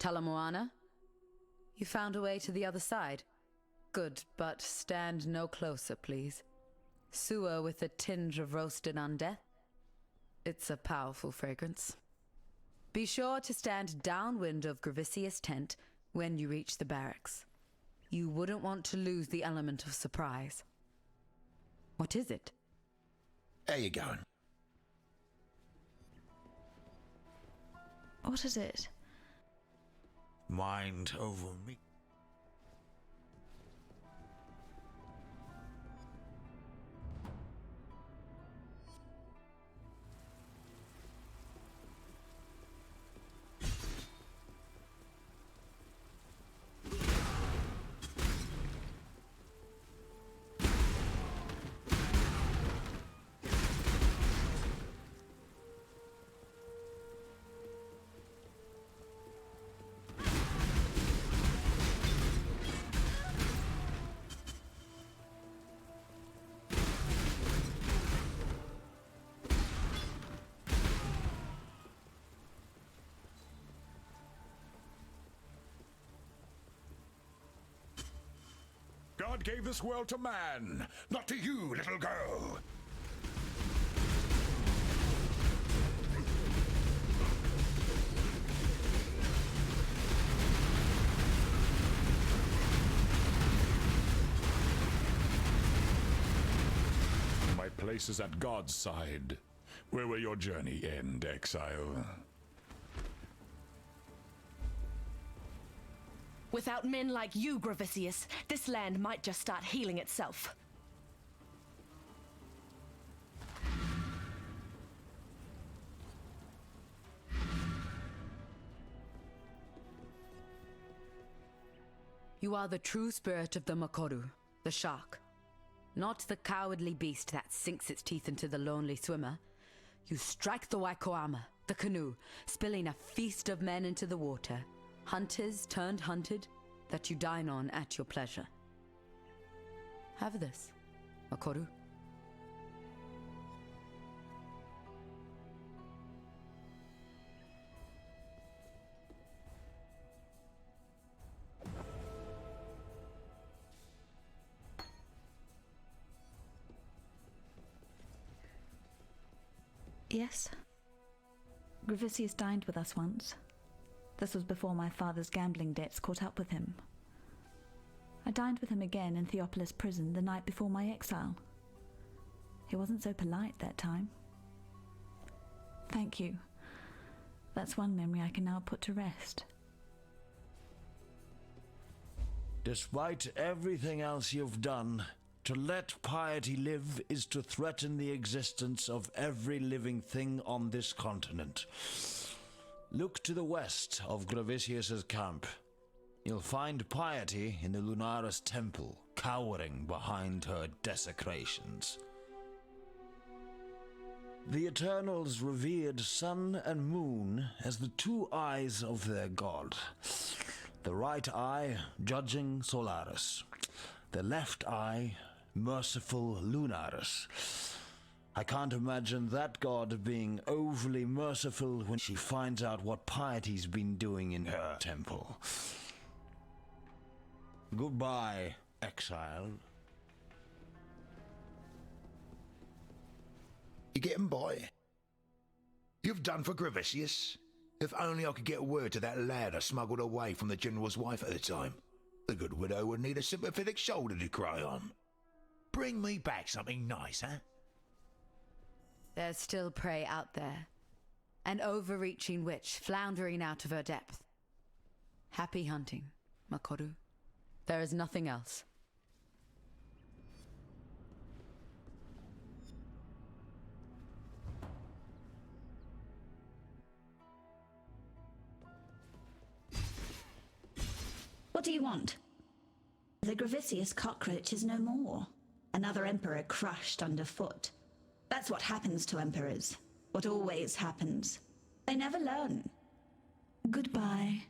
Talamoana? You found a way to the other side? Good, but stand no closer, please. Sewer with a tinge of roasted undeath? It's a powerful fragrance. Be sure to stand downwind of Gravicius' tent when you reach the barracks. You wouldn't want to lose the element of surprise. What is it? How you going? What is it? Mind over me. God gave this world to man, not to you, little girl. My place is at God's side. Where will your journey end, exile? Without men like you, Gravicius, this land might just start healing itself. You are the true spirit of the Makoru, the shark. Not the cowardly beast that sinks its teeth into the lonely swimmer. You strike the Waikoama, the canoe, spilling a feast of men into the water. Hunters turned hunted, that you dine on at your pleasure. Have this, Makoru. Yes. Gravicius dined with us once. This was before my father's gambling debts caught up with him. I dined with him again in Theopolis prison the night before my exile. He wasn't so polite that time. Thank you. That's one memory I can now put to rest. Despite everything else you've done, to let piety live is to threaten the existence of every living thing on this continent. Look to the west of Gravicius's camp. You'll find piety in the Lunaris temple, cowering behind her desecrations. The Eternals revered sun and moon as the two eyes of their god. The right eye judging Solaris, the left eye merciful Lunaris. I can't imagine that god being overly merciful when she finds out what piety's been doing in her temple. Goodbye, exile. You getting by? You've done for Gravicius. If only I could get word to that lad I smuggled away from the general's wife at the time. The good widow would need a sympathetic shoulder to cry on. Bring me back something nice, huh? There's still prey out there. An overreaching witch floundering out of her depth. Happy hunting, Makoru. There is nothing else. What do you want? The Gravicius cockroach is no more. Another emperor crushed underfoot. That's what happens to emperors. What always happens. They never learn. Goodbye.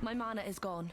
My mana is gone.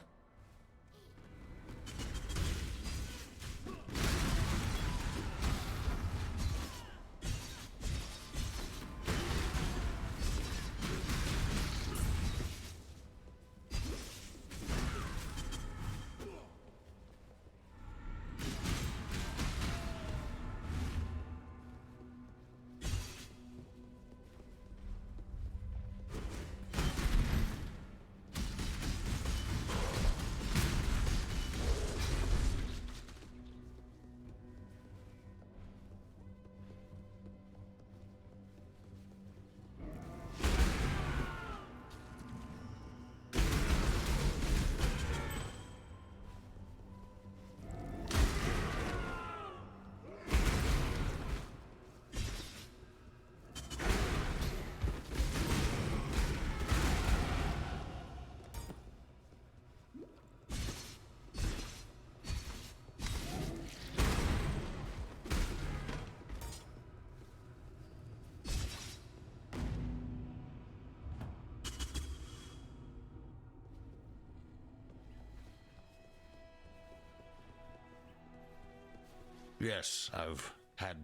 Yes, I've had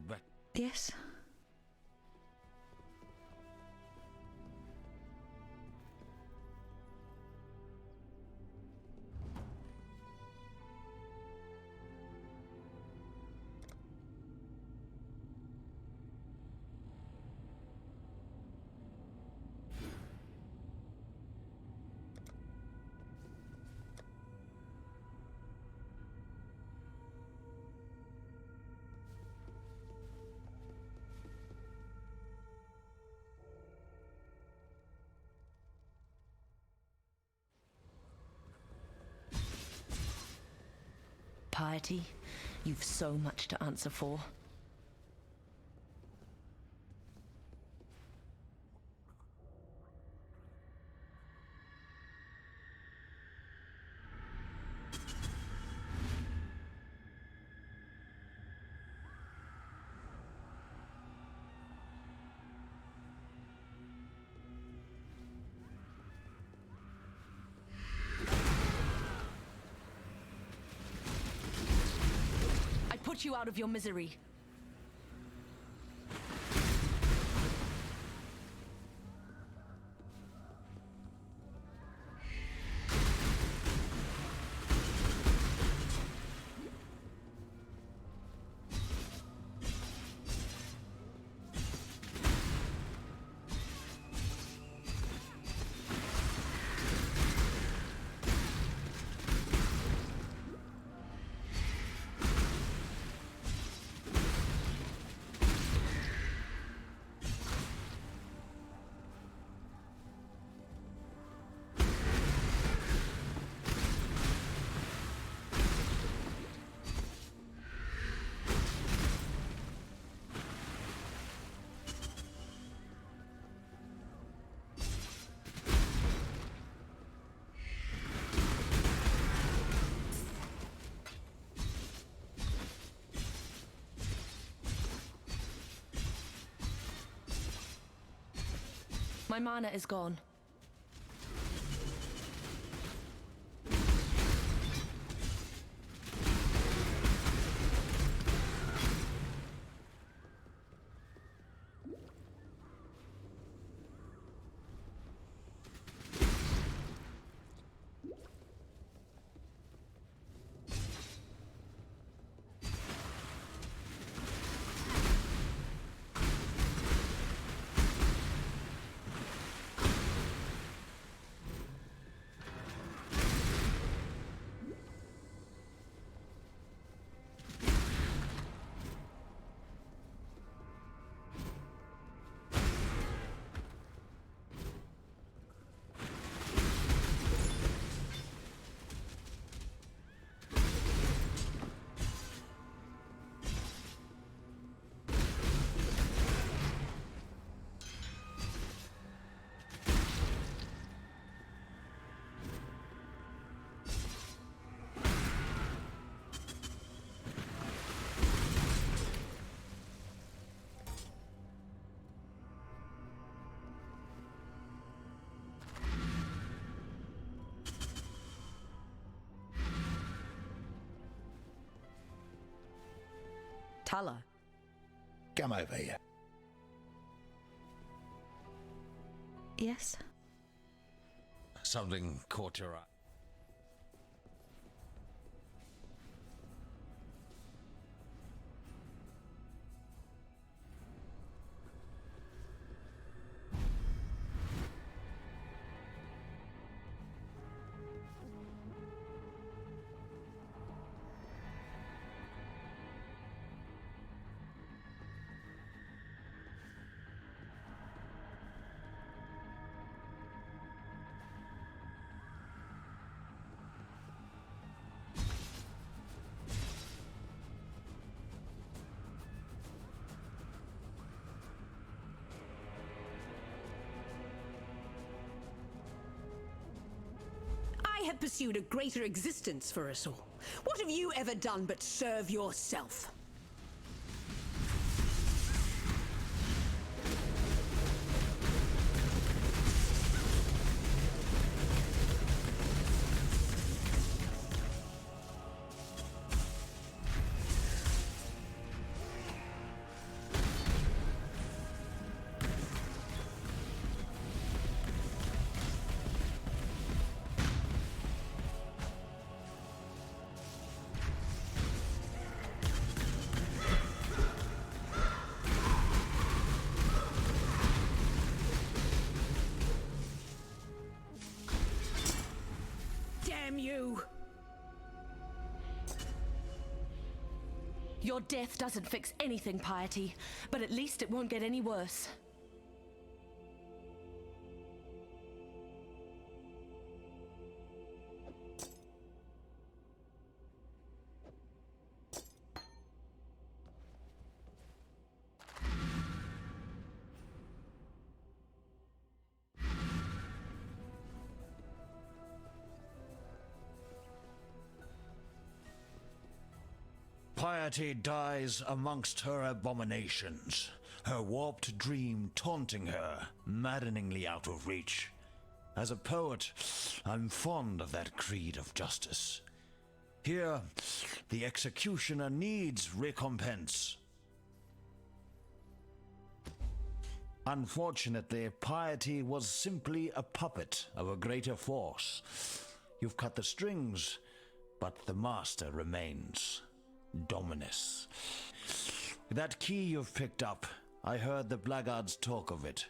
Yes? Piety, you've so much to answer for. Put you out of your misery. My mana is gone. Tala. Come over here. Yes? Something caught your eye. I had pursued a greater existence for us all. What have you ever done but serve yourself? Damn you! Your death doesn't fix anything, Piety, but at least it won't get any worse. Piety dies amongst her abominations, her warped dream taunting her, maddeningly out of reach. As a poet, I'm fond of that creed of justice. Here, the executioner needs recompense. Unfortunately, Piety was simply a puppet of a greater force. You've cut the strings, but the master remains. Dominus. That key you've picked up, I heard the blackguards talk of it.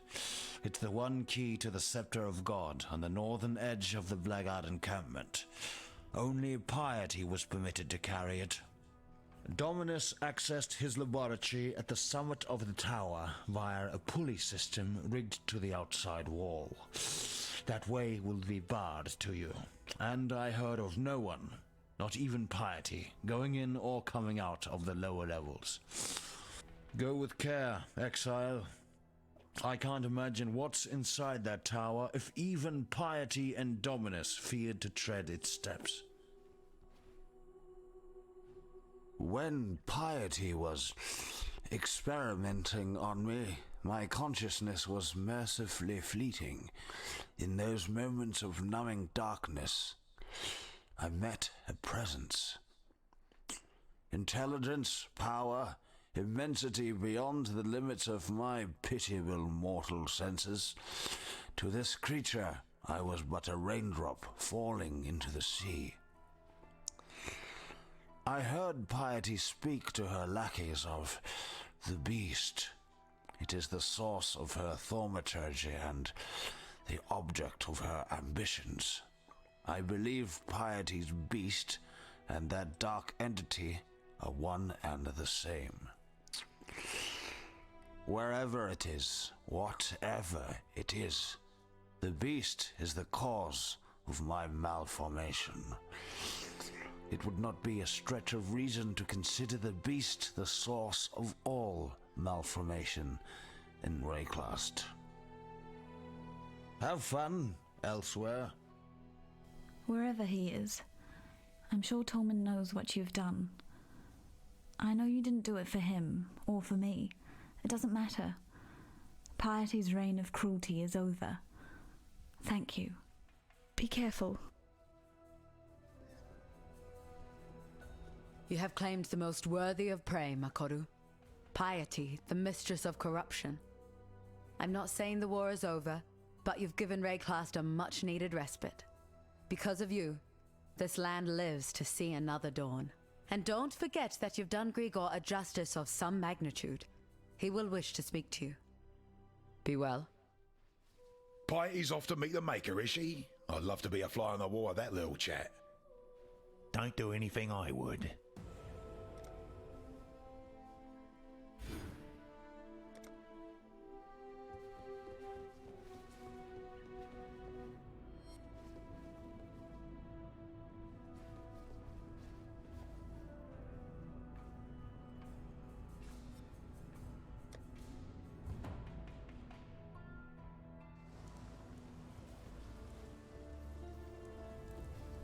It's the one key to the scepter of God on the northern edge of the blackguard encampment. Only Piety was permitted to carry it. Dominus accessed his laboratory at the summit of the tower via a pulley system rigged to the outside wall. That way will be barred to you, and I heard of no one, not even Piety, going in or coming out of the lower levels. Go with care, Exile. I can't imagine what's inside that tower if even Piety and Dominus feared to tread its steps. When Piety was experimenting on me, my consciousness was mercifully fleeting. In those moments of numbing darkness, I met a presence. Intelligence, power, immensity beyond the limits of my pitiable mortal senses. To this creature, I was but a raindrop falling into the sea. I heard Piety speak to her lackeys of the beast. It is the source of her thaumaturgy and the object of her ambitions. I believe Piety's beast and that dark entity are one and the same. Wherever it is, whatever it is, the beast is the cause of my malformation. It would not be a stretch of reason to consider the beast the source of all malformation in Rayclast. Have fun elsewhere. Wherever he is, I'm sure Tolman knows what you've done. I know you didn't do it for him, or for me. It doesn't matter. Piety's reign of cruelty is over. Thank you. Be careful. You have claimed the most worthy of prey, Makoru. Piety, the mistress of corruption. I'm not saying the war is over, but you've given Rayclast a much-needed respite. Because of you, this land lives to see another dawn. And don't forget that you've done Grigor a justice of some magnitude. He will wish to speak to you. Be well. Piety's off to meet the Maker, is she? I'd love to be a fly on the wall of that little chat. Don't do anything I would.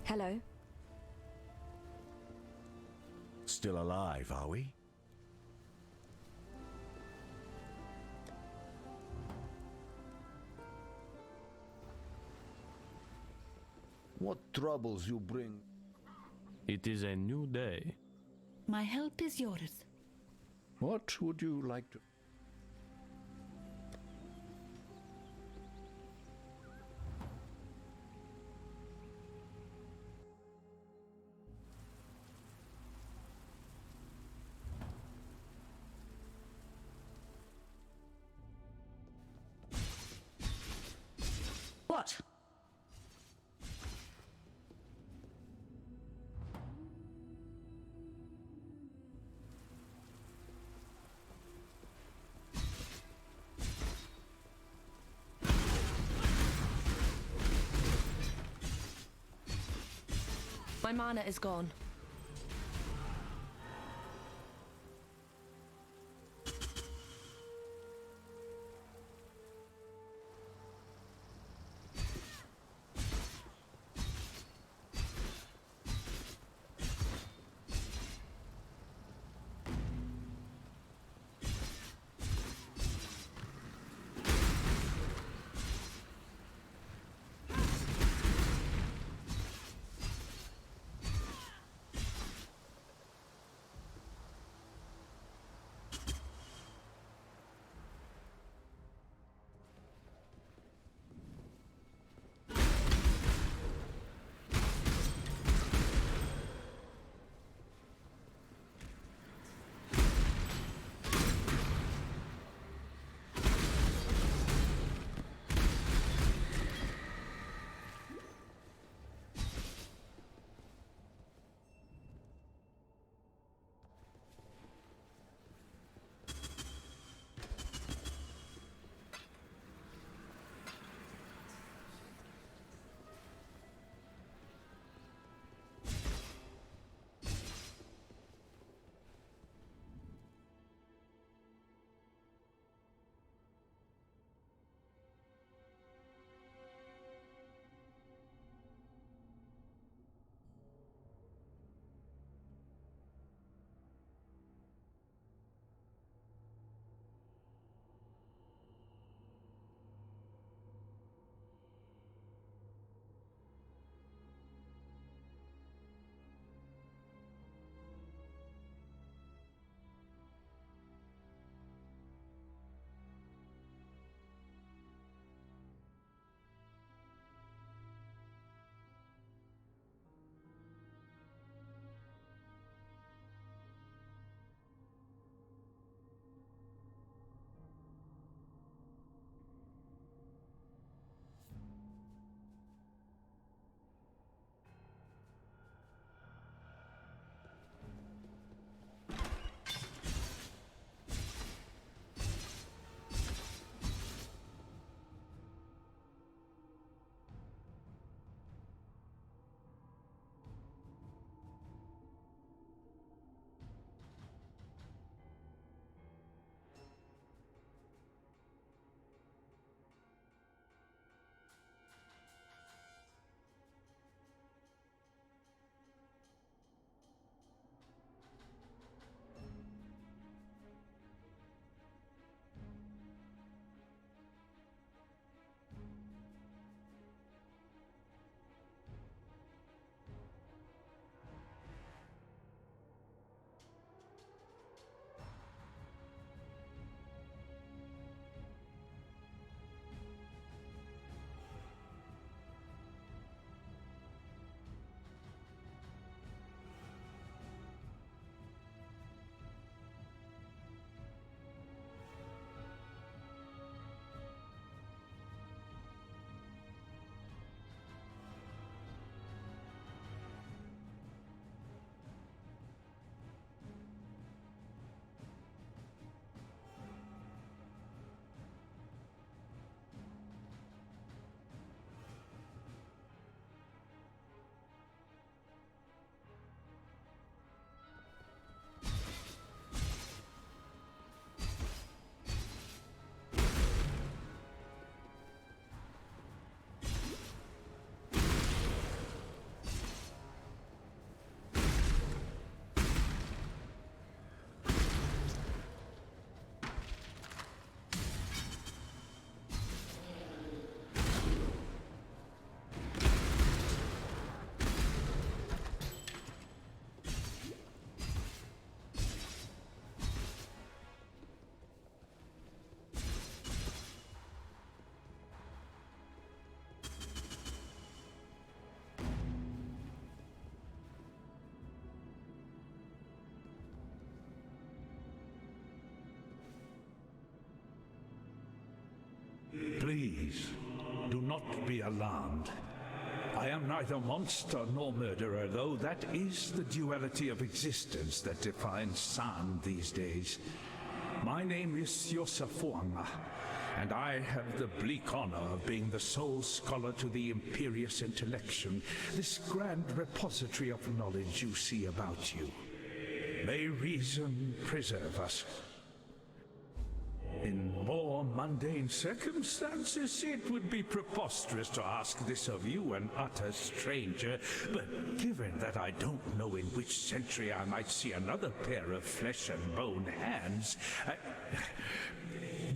Hello. Still alive, are we? What troubles you bring? It is a new day. My help is yours. What would you like to... What? My mana is gone. Please, do not be alarmed. I am neither monster nor murderer, though that is the duality of existence that defines San these days. My name is Yosafuanga, and I have the bleak honor of being the sole scholar to the Imperious Intellection, this grand repository of knowledge you see about you. May reason preserve us. In more mundane circumstances, it would be preposterous to ask this of you, an utter stranger, but given that I don't know in which century I might see another pair of flesh and bone hands,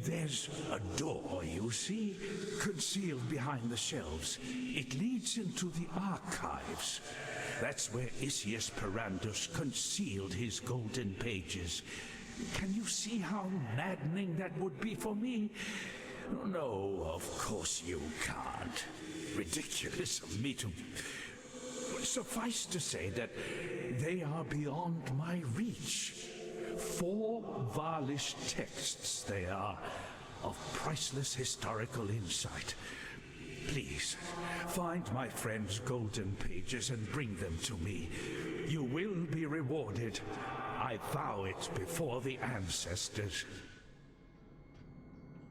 there's a door, you see, concealed behind the shelves. It leads into the archives. That's where Isius Perandus concealed his golden pages. Can you see how maddening that would be for me? No, of course you can't. Ridiculous of me to... Suffice to say that they are beyond my reach. 4 Varlish texts they are, of priceless historical insight. Please, find my friend's golden pages and bring them to me. You will be rewarded. I vow it before the ancestors.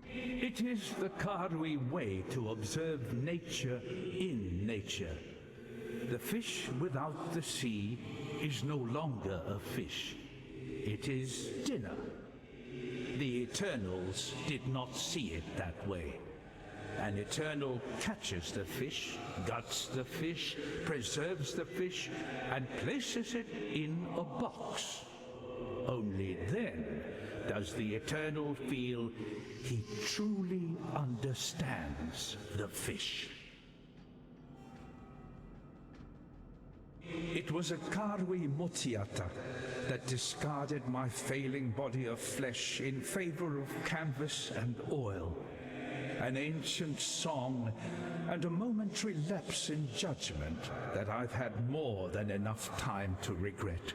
It is the Karwi way to observe nature in nature. The fish without the sea is no longer a fish. It is dinner. The Eternals did not see it that way. An Eternal catches the fish, guts the fish, preserves the fish, and places it in a box. Only then does the Eternal feel he truly understands the fish. It was a Karwi Motiata that discarded my failing body of flesh in favor of canvas and oil. An ancient song and a momentary lapse in judgment that I've had more than enough time to regret.